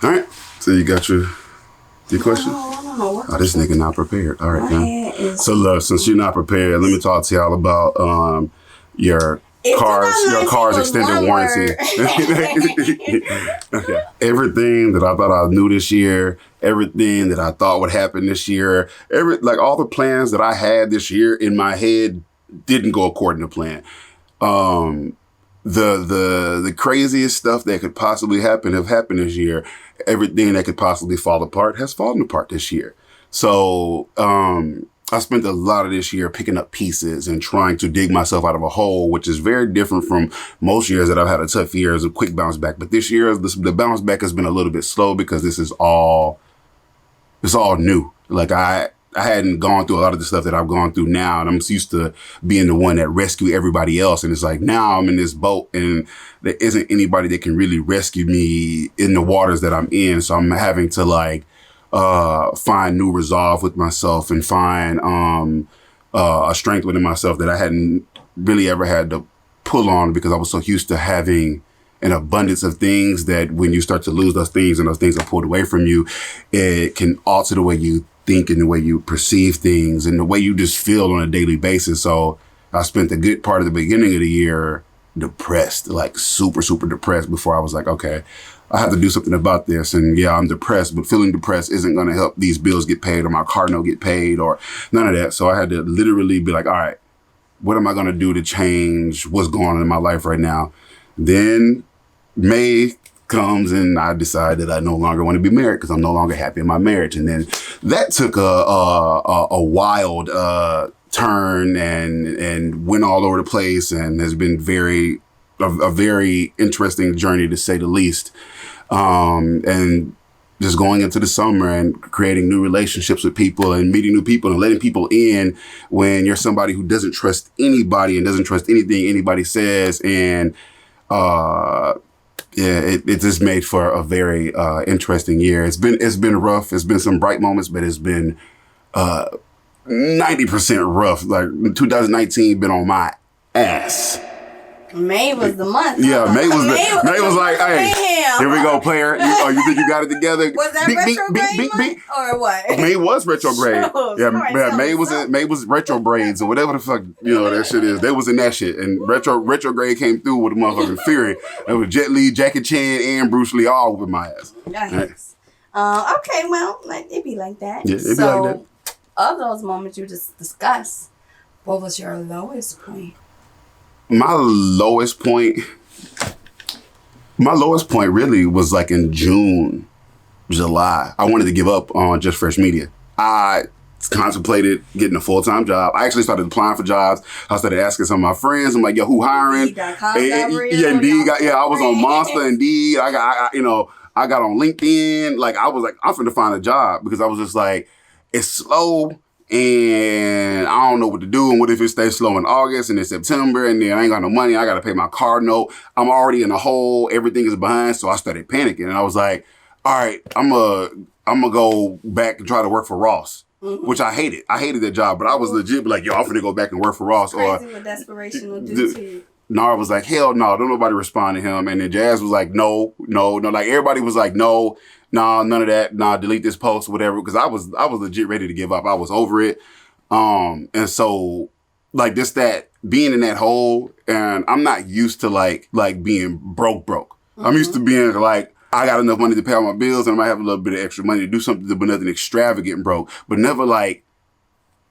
All right. So you got your question? Oh, this nigga not prepared. All right, man. So look, since you're not prepared, let me talk to y'all about your car's extended warranty. Okay. Everything that I thought I knew this year, everything that I thought would happen this year, all the plans that I had this year in my head didn't go according to plan. The craziest stuff that could possibly happen have happened this year. Everything that could possibly fall apart has fallen apart this year. So I spent a lot of this year picking up pieces and trying to dig myself out of a hole, which is very different from most years that I've had a tough year as a quick bounce back. But this year, the bounce back has been a little bit slow because it's all new. Like I hadn't gone through a lot of the stuff that I've gone through now. And I'm used to being the one that rescue everybody else. And it's like, now I'm in this boat and there isn't anybody that can really rescue me in the waters that I'm in. So I'm having to find new resolve with myself and find, a strength within myself that I hadn't really ever had to pull on because I was so used to having an abundance of things that when you start to lose those things and those things are pulled away from you, it can alter the way you think and the way you perceive things and the way you just feel on a daily basis. So I spent a good part of the beginning of the year depressed, like super, super depressed before I was like, okay, I have to do something about this. And yeah, I'm depressed, but feeling depressed isn't going to help these bills get paid or my car note get paid or none of that. So I had to literally be like, all right, what am I going to do to change what's going on in my life right now? Then May comes and I decide that I no longer want to be married because I'm no longer happy in my marriage. And then that took a wild turn and went all over the place and has been a very interesting journey to say the least. And just going into the summer and creating new relationships with people and meeting new people and letting people in when you're somebody who doesn't trust anybody and doesn't trust anything anybody says. And it just made for a very interesting year. It's been rough. It's been some bright moments, but it's been 90% rough. Like 2019 been on my ass. May was the month. Yeah, May was like, hey, here we go, player. You think you got it together? Was that retrograde month or what? May was retrograde. May was retrogrades or whatever the fuck that shit is. They was in that shit, and retrograde came through with a motherfucking fury. It was Jet Li, Jackie Chan, and Bruce Lee all whooping my ass. Nice. Right. Okay, well, it be like that. Yeah, it be like that. Of those moments you just discussed, what was your lowest point? My lowest point really was like in June, July. I wanted to give up on Just Fresh Media. I contemplated getting a full-time job. I actually started applying for jobs. I started asking some of my friends. I'm like, yo, who hiring? Indeed. I was on Monster, Indeed. I got on LinkedIn. Like, I was like, I'm finna find a job because I was just like, it's slow. And I don't know what to do. And what if it stays slow in August and in September and then I ain't got no money. I got to pay my car note. I'm already in a hole. Everything is behind. So I started panicking and I was like, all right, I'm gonna go back and try to work for Ross, which I hated. I hated that job, but I was legit like, yo, I'm finna go back and work for Ross. Crazy what desperation will do to you. Nara was like, hell no, don't nobody respond to him. And then Jazz was like, no. Like everybody was like, no. Nah, none of that. Nah, delete this post, whatever. Because I was legit ready to give up. I was over it. And so like just that being in that hole, and I'm not used to like being broke. Mm-hmm. I'm used to being like, I got enough money to pay all my bills and I might have a little bit of extra money to do something, but nothing extravagant broke. But never like,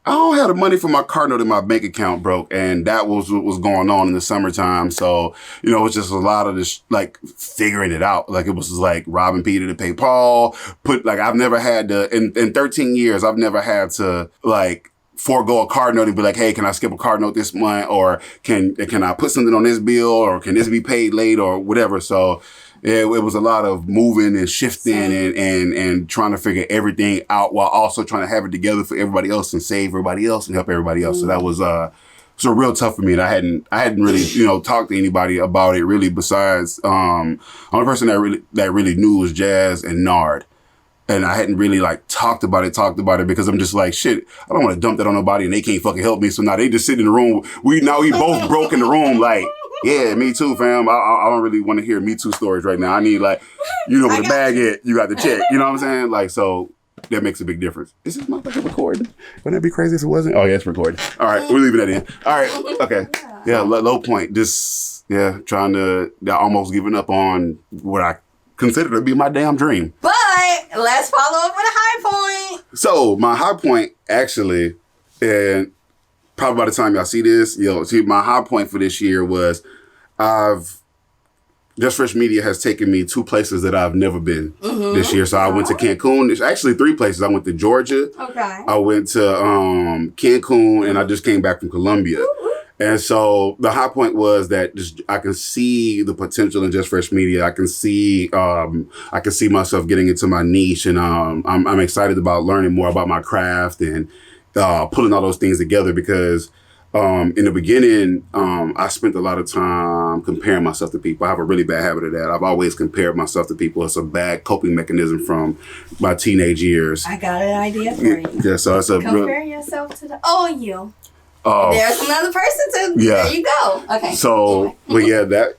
I don't have the money for my car note in my bank account broke. And that was what was going on in the summertime. So, it was just a lot of this, like figuring it out. Like it was just like robbing Peter to pay Paul. I've never had to, in 13 years, I've never had to like forego a car note and be like, hey, can I skip a car note this month? Or can I put something on this bill? Or can this be paid late or whatever? So it was a lot of moving and shifting and trying to figure everything out while also trying to have it together for everybody else and save everybody else and help everybody else. So that was so real tough for me. And I hadn't really, talked to anybody about it really besides only person that really knew was Jazz and Nard. And I hadn't really like talked about it because I'm just like, shit, I don't want to dump that on nobody and they can't fucking help me. So now they just sit in the room. We both broke in the room like, Yeah, me too, fam. I don't really want to hear me too stories right now. I need like, where the bag at, you got the check. You know what I'm saying? Like, so that makes a big difference. Is this motherfucker recording? Wouldn't that be crazy if it wasn't? Oh yeah, it's recording. All right, we're leaving that in. All right, okay. Yeah, low point. Just, trying to, almost giving up on what I consider to be my damn dream. But let's follow up with a high point. So my high point actually, and probably by the time y'all see this, my high point for this year was Just Fresh Media has taken me 2 places that I've never been this year. So I went to Cancun. There's actually 3 places. I went to Georgia. Okay. I went to Cancun, and I just came back from Colombia. And so the high point was that I can see the potential in Just Fresh Media. I can see myself getting into my niche, and I'm excited about learning more about my craft and pulling all those things together because in the beginning, I spent a lot of time comparing myself to people. I have a really bad habit of that. I've always compared myself to people. It's a bad coping mechanism from my teenage years. I got an idea for you. Yeah, so it's compare yourself to the you. There's another person too. Yeah. There you go. Okay. So, but yeah, that,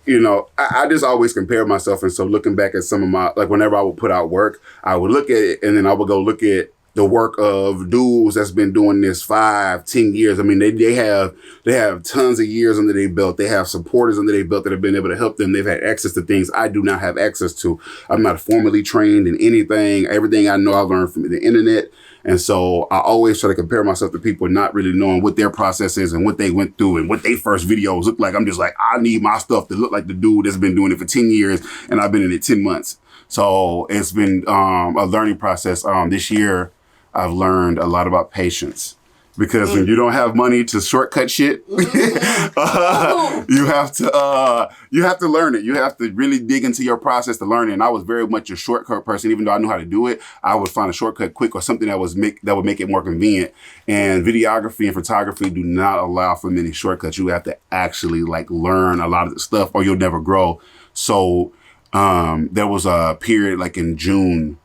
I just always compare myself. And so looking back at some of my, like whenever I would put out work, I would look at it and then I would go look at the work of dudes that's been doing this 5-10 years. I mean, they have tons of years under their belt. They have supporters under their belt that have been able to help them. They've had access to things I do not have access to. I'm not formally trained in anything. Everything I know, I learned from the internet. And so I always try to compare myself to people not really knowing what their process is and what they went through and what their first videos look like. I'm just like, I need my stuff to look like the dude that's been doing it for 10 years and I've been in it 10 months. So it's been a learning process. This year, I've learned a lot about patience. Because when you don't have money to shortcut shit, you have to learn it. You have to really dig into your process to learn it. And I was very much a shortcut person. Even though I knew how to do it, I would find a shortcut quick or something that would make it more convenient. And videography and photography do not allow for many shortcuts. You have to actually learn a lot of the stuff or you'll never grow. So there was a period like in June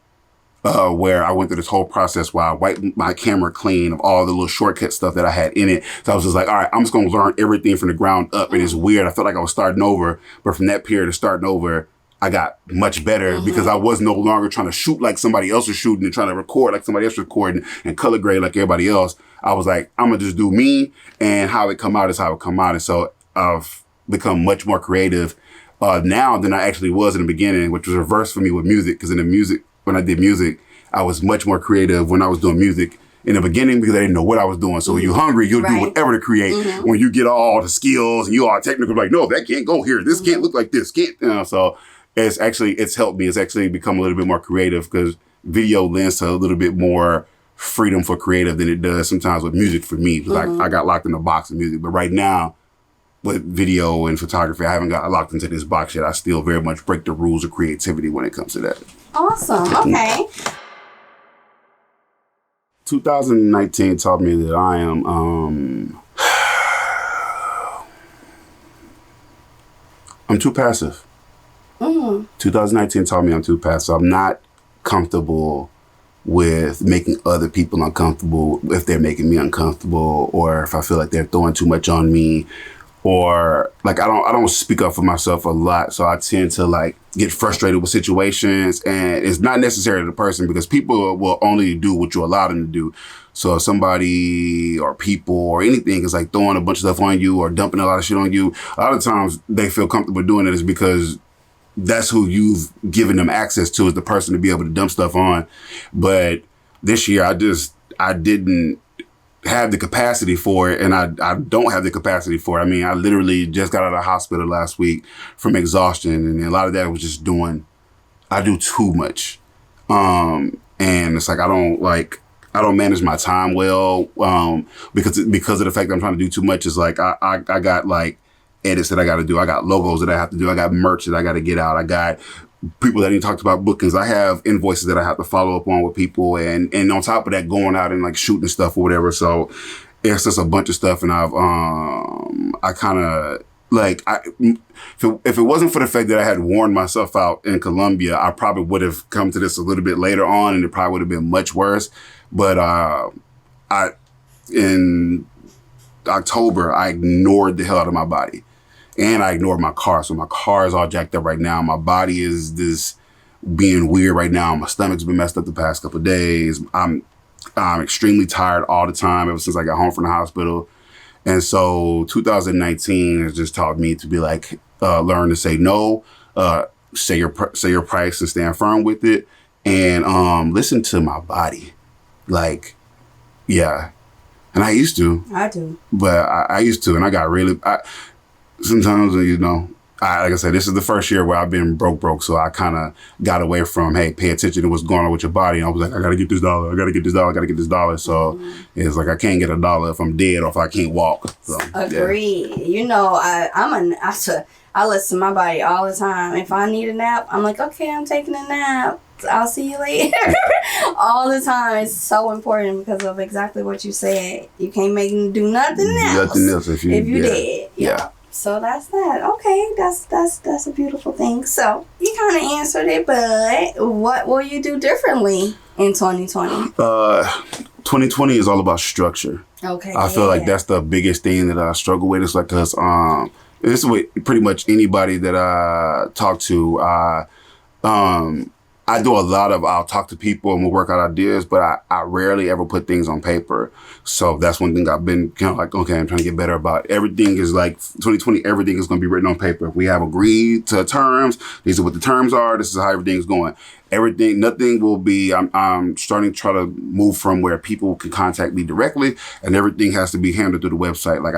where I went through this whole process where I wiped my camera clean of all the little shortcut stuff that I had in it. So I was just like, all right, I'm just going to learn everything from the ground up. And it's weird. I felt like I was starting over. But from that period of starting over, I got much better because I was no longer trying to shoot like somebody else was shooting and trying to record like somebody else was recording and color grade like everybody else. I was like, I'm going to just do me and how it come out is how it come out. And so I've become much more creative now than I actually was in the beginning, which was reverse for me with music. Because when I did music, I was much more creative when I was doing music in the beginning because I didn't know what I was doing. So when you're hungry, you'll do whatever to create. When you get all the skills and you are technical, like, no, that can't go here. This can't look like this. So it's helped me. It's actually become a little bit more creative because video lends to a little bit more freedom for creative than it does sometimes with music for me. Like I got locked in a box of music. But right now, with video and photography, I haven't got locked into this box yet. I still very much break the rules of creativity when it comes to that. Awesome. Okay. 2019 taught me that I am I'm too passive. 2019 taught me I'm too passive. I'm not comfortable with making other people uncomfortable if they're making me uncomfortable or if I feel like they're throwing too much on me. Or I don't speak up for myself a lot. So I tend to get frustrated with situations and it's not necessarily the person because people will only do what you allow them to do. So if somebody or people or anything is throwing a bunch of stuff on you or dumping a lot of shit on you, a lot of times they feel comfortable doing it is because that's who you've given them access to is the person to be able to dump stuff on. But this year I didn't have the capacity for it, and I don't have the capacity for it. I mean, I literally just got out of the hospital last week from exhaustion, and a lot of that was just I do too much. And it's I don't manage my time well, because of the fact that I'm trying to do too much. Is I got edits that I got to do. I got logos that I have to do. I got merch that I got to get out. I got people that ain't talked about bookings. I have invoices that I have to follow up on with people. And on top of that, going out and shooting stuff or whatever. So it's just a bunch of stuff. And I kind of if it wasn't for the fact that I had worn myself out in Colombia, I probably would have come to this a little bit later on and it probably would have been much worse. But in October, I ignored the hell out of my body. And I ignored my car. So my car is all jacked up right now. My body is this being weird right now. My stomach's been messed up the past couple of days. I'm extremely tired all the time ever since I got home from the hospital. And so 2019 has just taught me to be like, learn to say no, say your price and stand firm with it, and listen to my body. Like, yeah. And I used to. I do. But I used to, and I got really, sometimes, you know, like I said, this is the first year where I've been broke. So I kind of got away from, hey, pay attention to what's going on with your body. And I was like, I got to get this dollar. I got to get this dollar. I got to get this dollar. So it's like, I can't get a dollar if I'm dead or if I can't walk. So, agree. Yeah. You know, I listen to my body all the time. If I need a nap, I'm like, okay, I'm taking a nap. I'll see you later. All the time. It's so important because of exactly what you said. You can't make them do nothing else. Nothing else if you did. Yeah. So that's that. Okay, that's a beautiful thing. So you kind of answered it, but what will you do differently in 2020? 2020 is all about structure. Okay. I feel like that's the biggest thing that I struggle with. It's like, cause this is with pretty much anybody that I talk to. I do a lot of, I'll talk to people and we'll work out ideas, but I rarely ever put things on paper. So that's one thing I've been kind of like, okay, I'm trying to get better about. Everything is like 2020, everything is going to be written on paper. We have agreed to terms. These are what the terms are. This is how everything's going. Everything, nothing will be, I'm starting to try to move from where people can contact me directly and everything has to be handled through the website. Like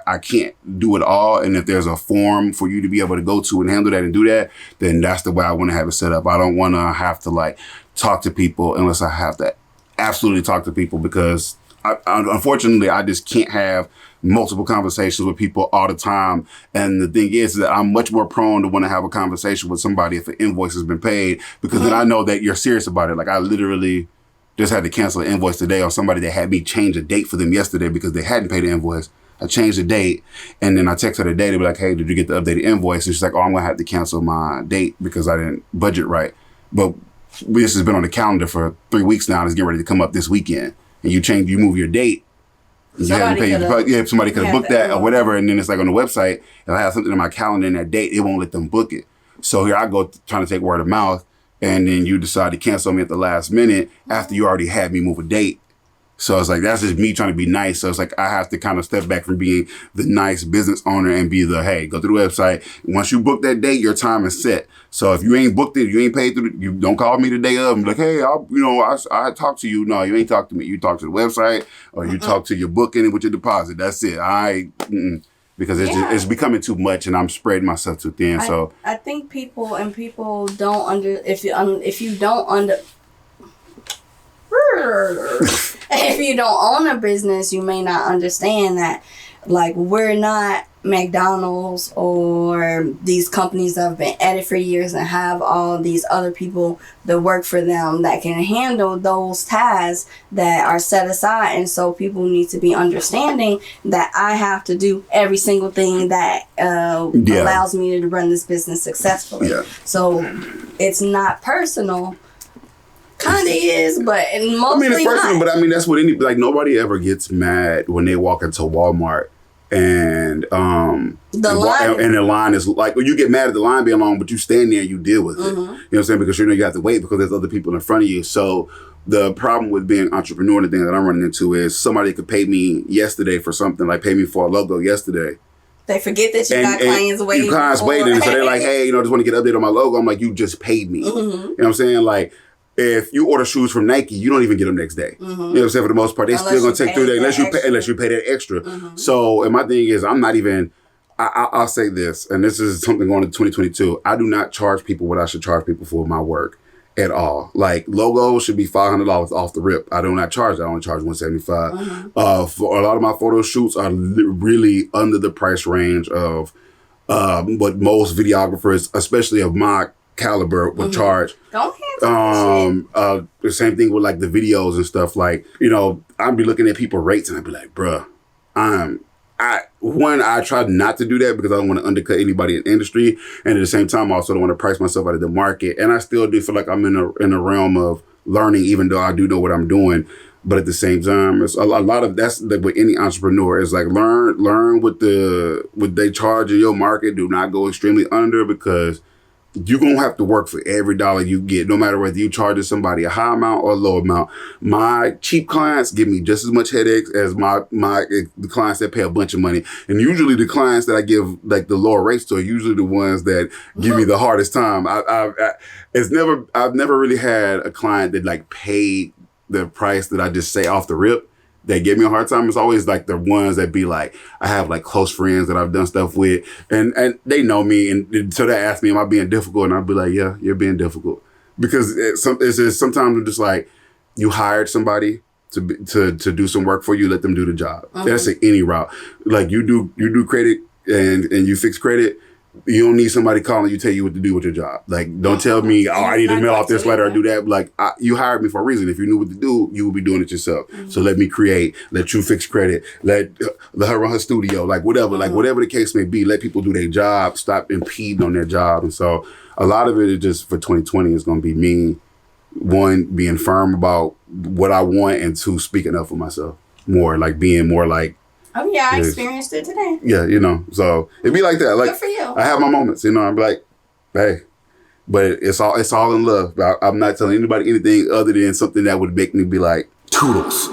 I can't do it all. And if there's a form for you to be able to go to and handle that and do that, then that's the way I want to have it set up. I don't want to have to like talk to people unless I have to absolutely talk to people because unfortunately, I just can't have multiple conversations with people all the time. And the thing is that I'm much more prone to want to have a conversation with somebody if an invoice has been paid, because then I know that you're serious about it. Like I literally just had to cancel an invoice today on somebody that had me change a date for them yesterday because they hadn't paid the invoice. I changed the date and then I texted her today to be like, hey, did you get the updated invoice? And she's like, oh, I'm going to have to cancel my date because I didn't budget right. But this has been on the calendar for 3 weeks now and it's getting ready to come up this weekend. And you move your date. Somebody could have booked that or whatever, and then it's like on the website, and I have something in my calendar in that date, it won't let them book it. So here I go trying to take word of mouth, and then you decide to cancel me at the last minute after you already had me move a date. So it's like, that's just me trying to be nice. So it's like, I have to kind of step back from being the nice business owner and be the, hey, go to the website. Once you book that date, your time is set. So if you ain't booked it, you ain't paid through you don't call me the day of and be like, hey, I talked to you. No, you ain't talked to me. You talk to the website or you talk to your booking with your deposit. That's it. Because it's becoming too much and I'm spreading myself too thin. I think people don't if you don't if you don't own a business, you may not understand that, like, we're not McDonald's or these companies that have been at it for years and have all these other people that work for them that can handle those tasks that are set aside. And so people need to be understanding that I have to do every single thing that allows me to run this business successfully. Yeah. So it's not personal. Kind of is, but mostly it's personal, not. But I mean, that's what nobody ever gets mad when they walk into Walmart and the line is like, well, you get mad at the line being long, but you stand there and you deal with it. You know what I'm saying? Because you have to wait because there's other people in front of you. So the problem with being an entrepreneur, the thing that I'm running into is somebody could pay me yesterday for something, like pay me for a logo yesterday. They forget that you got clients waiting. Clients waiting, so they're like, hey, just want to get an update on my logo. I'm like, you just paid me. You know what I'm saying? Like, if you order shoes from Nike, you don't even get them next day. You know what I'm saying? For the most part, they still gonna take 3 days unless you pay that extra. So, and my thing is, I'm not even. I'll say this, and this is something going into 2022. I do not charge people what I should charge people for my work at all. Like, logos should be $500 off the rip. I do not charge that. I only charge $175. For a lot of my photo shoots are really under the price range of what most videographers, especially of my caliber, would charge. The same thing with like the videos and stuff. Like, I'd be looking at people rates and I'd be like, bruh, I try not to do that because I don't want to undercut anybody in the industry, and at the same time I also don't want to price myself out of the market. And I still do feel like I'm in a realm of learning, even though I do know what I'm doing. But at the same time, it's a lot of that's like with any entrepreneur. It's like learn what they charge in your market. Do not go extremely under, because you're going to have to work for every dollar you get, no matter whether you charge somebody a high amount or a low amount. My cheap clients give me just as much headaches as the clients that pay a bunch of money. And usually the clients that I give like the lower rates to are usually the ones that give me the hardest time. I've never really had a client that like paid the price that I just say off the rip. They give me a hard time. It's always like the ones that be like, I have like close friends that I've done stuff with, and they know me, and so they ask me, am I being difficult? And I'll be like, yeah, you're being difficult. Because it's just, sometimes I'm just like, you hired somebody to do some work for you, let them do the job. That's in any route. Like you do credit and you fix credit. You don't need somebody calling you, tell you what to do with your job. Like, don't tell me, oh, I need to mail off this letter or do that. Like, you hired me for a reason. If you knew what to do, you would be doing it yourself. So let me create, let you fix credit, let her run her studio, like whatever, like whatever the case may be, let people do their job, stop impeding on their job. And so a lot of it is just for 2020 is going to be me, one, being firm about what I want, and two, speaking up for myself more, like being more like, oh yeah, I experienced it today. Yeah, so it'd be like that. Like, good for you. I have my moments, I'm like, hey, but it's all in love. I'm not telling anybody anything other than something that would make me be like, toodles.